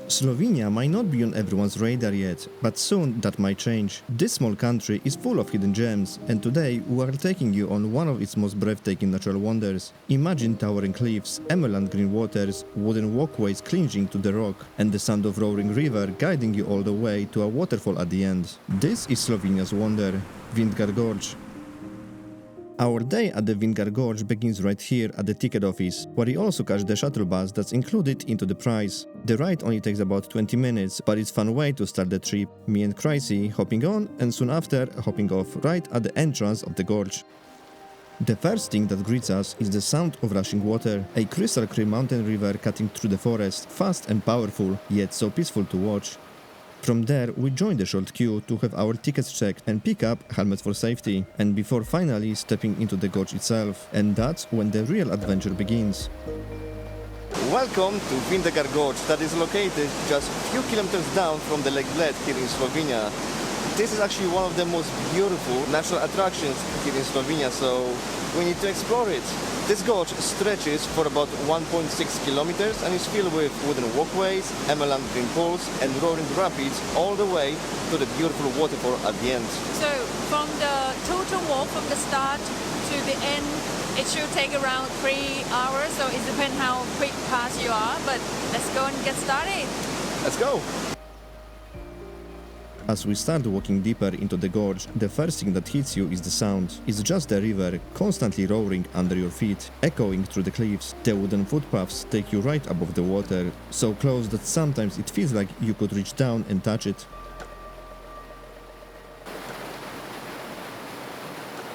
Slovenia might not be on everyone's radar yet, but soon that might change. This small country is full of hidden gems, and today we are taking you on one of its most breathtaking natural wonders. Imagine towering cliffs, emerald green waters, wooden walkways clinging to the rock, and the sound of roaring river guiding you all the way to a waterfall at the end. This is Slovenia's wonder, Vintgar Gorge. Our day at the Vintgar Gorge begins right here at the ticket office, where you also catch the shuttle bus that's included into the price. The ride only takes about 20 minutes, but it's a fun way to start the trip. Me and Crazy hopping on and soon after hopping off right at the entrance of the gorge. The first thing that greets us is the sound of rushing water, a crystal clear mountain river cutting through the forest, fast and powerful, yet so peaceful to watch. From there, we join the short queue to have our tickets checked and pick up helmets for safety, and before finally stepping into the gorge itself. And that's when the real adventure begins. Welcome to Vintgar Gorge, that is located just a few kilometers down from the Lake Bled here in Slovenia. This is actually one of the most beautiful natural attractions here in Slovenia, so we need to explore it. This gorge stretches for about 1.6 kilometers and is filled with wooden walkways, emerald green pools and roaring rapids all the way to the beautiful waterfall at the end. So from the total walk from the start to the end, it should take around 3 hours, so it depends how quick fast you are, but let's go and get started. Let's go! As we start walking deeper into the gorge, the first thing that hits you is the sound. It's just the river, constantly roaring under your feet, echoing through the cliffs. The wooden footpaths take you right above the water, so close that sometimes it feels like you could reach down and touch it.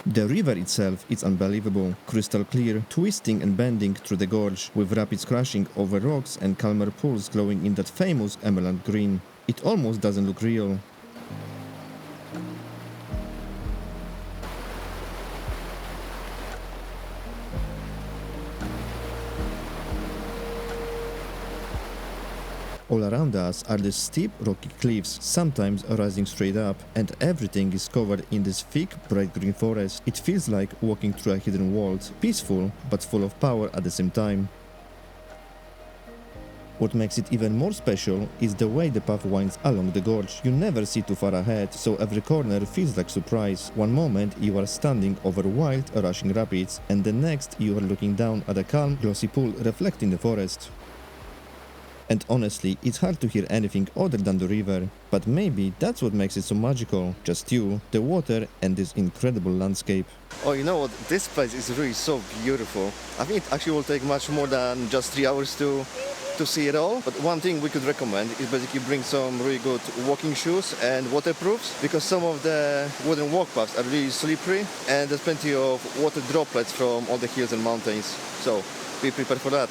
The river itself is unbelievable, crystal clear, twisting and bending through the gorge, with rapids crashing over rocks and calmer pools glowing in that famous emerald green. It almost doesn't look real. All around us are the steep rocky cliffs, sometimes rising straight up, and everything is covered in this thick, bright green forest. It feels like walking through a hidden world, peaceful but full of power at the same time. What makes it even more special is the way the path winds along the gorge. You never see too far ahead, so every corner feels like surprise. One moment you are standing over wild, rushing rapids, and the next you are looking down at a calm, glossy pool reflecting the forest. And honestly, it's hard to hear anything other than the river, but maybe that's what makes it so magical. Just you, the water, and this incredible landscape. Oh, you know what? This place is really so beautiful. I think it actually will take much more than just 3 hours to see it all. But one thing we could recommend is basically bring some really good walking shoes and waterproofs, because some of the wooden walk paths are really slippery and there's plenty of water droplets from all the hills and mountains. So be prepared for that.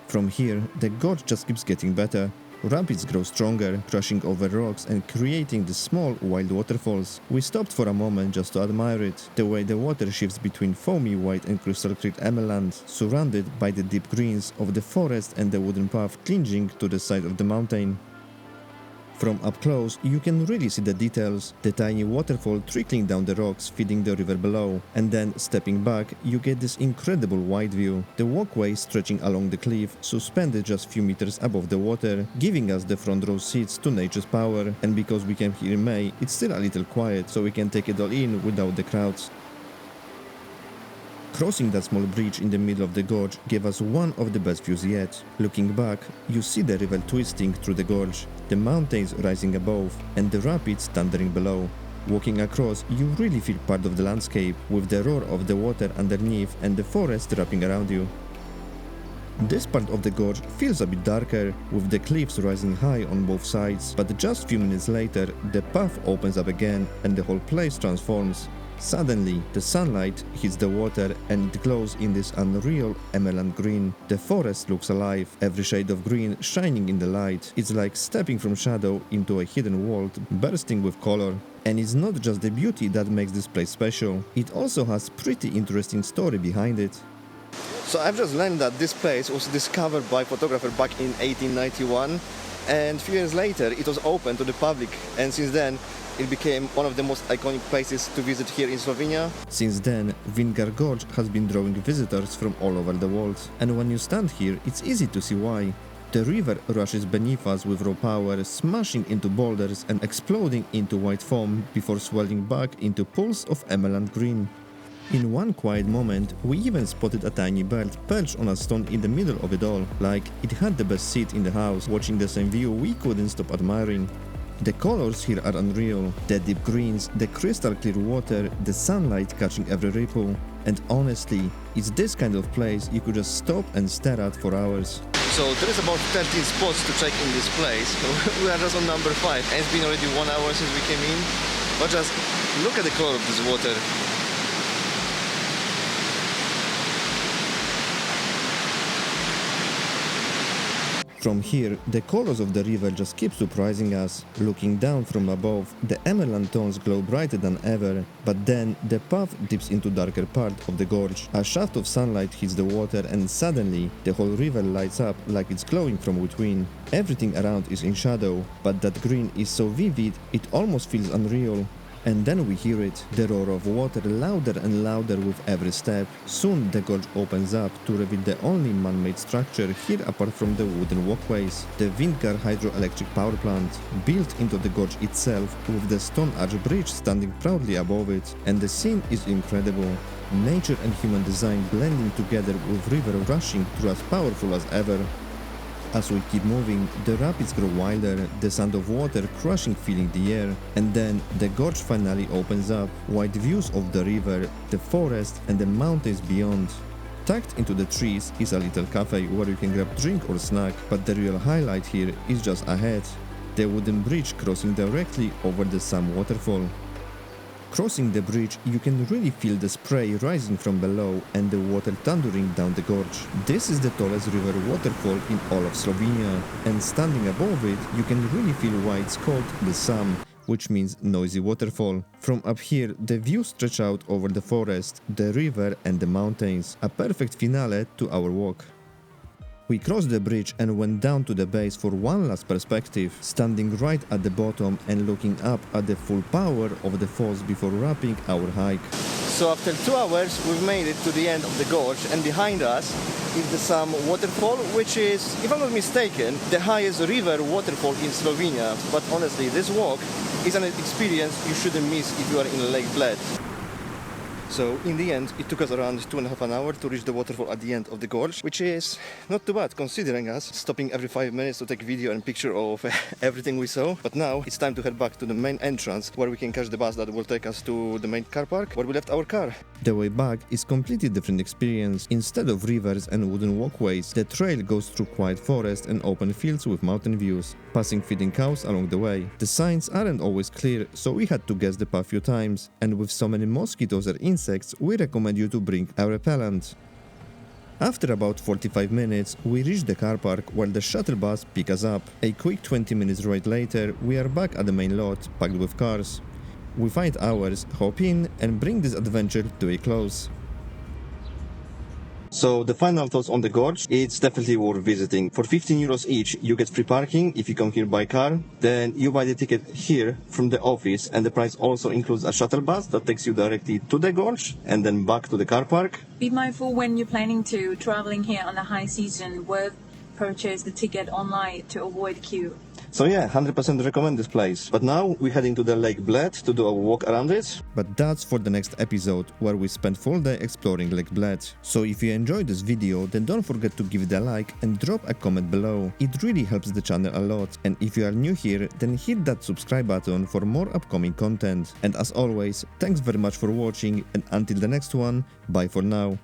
From here, the gorge just keeps getting better. Rapids grow stronger, crashing over rocks and creating the small, wild waterfalls. We stopped for a moment just to admire it, the way the water shifts between foamy white and crystal clear emerald, surrounded by the deep greens of the forest and the wooden path clinging to the side of the mountain. From up close, you can really see the details, the tiny waterfall trickling down the rocks feeding the river below, and then stepping back, you get this incredible wide view, the walkway stretching along the cliff, suspended just a few meters above the water, giving us the front row seats to nature's power, and because we came here in May, it's still a little quiet, so we can take it all in without the crowds. Crossing that small bridge in the middle of the gorge gave us one of the best views yet. Looking back, you see the river twisting through the gorge, the mountains rising above, and the rapids thundering below. Walking across, you really feel part of the landscape, with the roar of the water underneath and the forest wrapping around you. This part of the gorge feels a bit darker, with the cliffs rising high on both sides, but just a few minutes later, the path opens up again and the whole place transforms. Suddenly, the sunlight hits the water and it glows in this unreal emerald green. The forest looks alive, every shade of green shining in the light. It's like stepping from shadow into a hidden world, bursting with color. And it's not just the beauty that makes this place special, it also has pretty interesting story behind it. So I've just learned that this place was discovered by a photographer back in 1891, and a few years later it was open to the public, and since then it became one of the most iconic places to visit here in Slovenia. Since then, Vintgar Gorge has been drawing visitors from all over the world, and when you stand here, it's easy to see why. The river rushes beneath us with raw power, smashing into boulders and exploding into white foam before swelling back into pools of emerald green. In one quiet moment, we even spotted a tiny bird perched on a stone in the middle of it all, like it had the best seat in the house, watching the same view we couldn't stop admiring. The colors here are unreal, the deep greens, the crystal clear water, the sunlight catching every ripple. And honestly, it's this kind of place you could just stop and stare at for hours. So there is about 13 spots to check in this place. We are just on number 5 and it's been already 1 hour since we came in. But just look at the color of this water. From here, the colors of the river just keep surprising us. Looking down from above, the emerald tones glow brighter than ever, but then the path dips into darker part of the gorge. A shaft of sunlight hits the water and suddenly the whole river lights up like it's glowing from within. Everything around is in shadow, but that green is so vivid it almost feels unreal. And then we hear it, the roar of water louder and louder with every step. Soon the gorge opens up to reveal the only man-made structure here apart from the wooden walkways, the Vintgar hydroelectric power plant, built into the gorge itself with the stone arch bridge standing proudly above it. And the scene is incredible. Nature and human design blending together with river rushing through as powerful as ever. As we keep moving, the rapids grow wilder, the sound of water crashing filling the air, and then the gorge finally opens up, wide views of the river, the forest and the mountains beyond. Tucked into the trees is a little cafe where you can grab drink or snack, but the real highlight here is just ahead, the wooden bridge crossing directly over the Šum Waterfall. Crossing the bridge, you can really feel the spray rising from below and the water thundering down the gorge. This is the tallest river waterfall in all of Slovenia, and standing above it, you can really feel why it's called the Šum, which means noisy waterfall. From up here, the view stretches out over the forest, the river and the mountains, a perfect finale to our walk. We crossed the bridge and went down to the base for one last perspective, standing right at the bottom and looking up at the full power of the falls before wrapping our hike. So after 2 hours we've made it to the end of the gorge, and behind us is the Šum Waterfall, which is, if I'm not mistaken, the highest river waterfall in Slovenia. But honestly, this walk is an experience you shouldn't miss if you are in Lake Bled. So in the end, it took us around 2.5 hours to reach the waterfall at the end of the gorge, which is not too bad considering us stopping every 5 minutes to take video and picture of everything we saw. But now it's time to head back to the main entrance where we can catch the bus that will take us to the main car park where we left our car. The way back is completely different experience. Instead of rivers and wooden walkways, the trail goes through quiet forest and open fields with mountain views, passing feeding cows along the way. The signs aren't always clear, so we had to guess the path few times, and with so many mosquitoes or insects, we recommend you to bring a repellent. After about 45 minutes, we reach the car park where the shuttle bus picks us up. A quick 20 minutes ride later, we are back at the main lot, packed with cars. We find ours, hop in and bring this adventure to a close. So the final thoughts on the gorge, it's definitely worth visiting. For 15 euros each, you get free parking if you come here by car. Then you buy the ticket here from the office, and the price also includes a shuttle bus that takes you directly to the gorge and then back to the car park. Be mindful when you're planning to traveling here on the high season, worth purchase the ticket online to avoid queue. So yeah, 100% recommend this place. But now we're heading to the Lake Bled to do a walk around it. But that's for the next episode, where we spend full day exploring Lake Bled. So if you enjoyed this video, then don't forget to give it a like and drop a comment below. It really helps the channel a lot. And if you are new here, then hit that subscribe button for more upcoming content. And as always, thanks very much for watching, and until the next one, bye for now.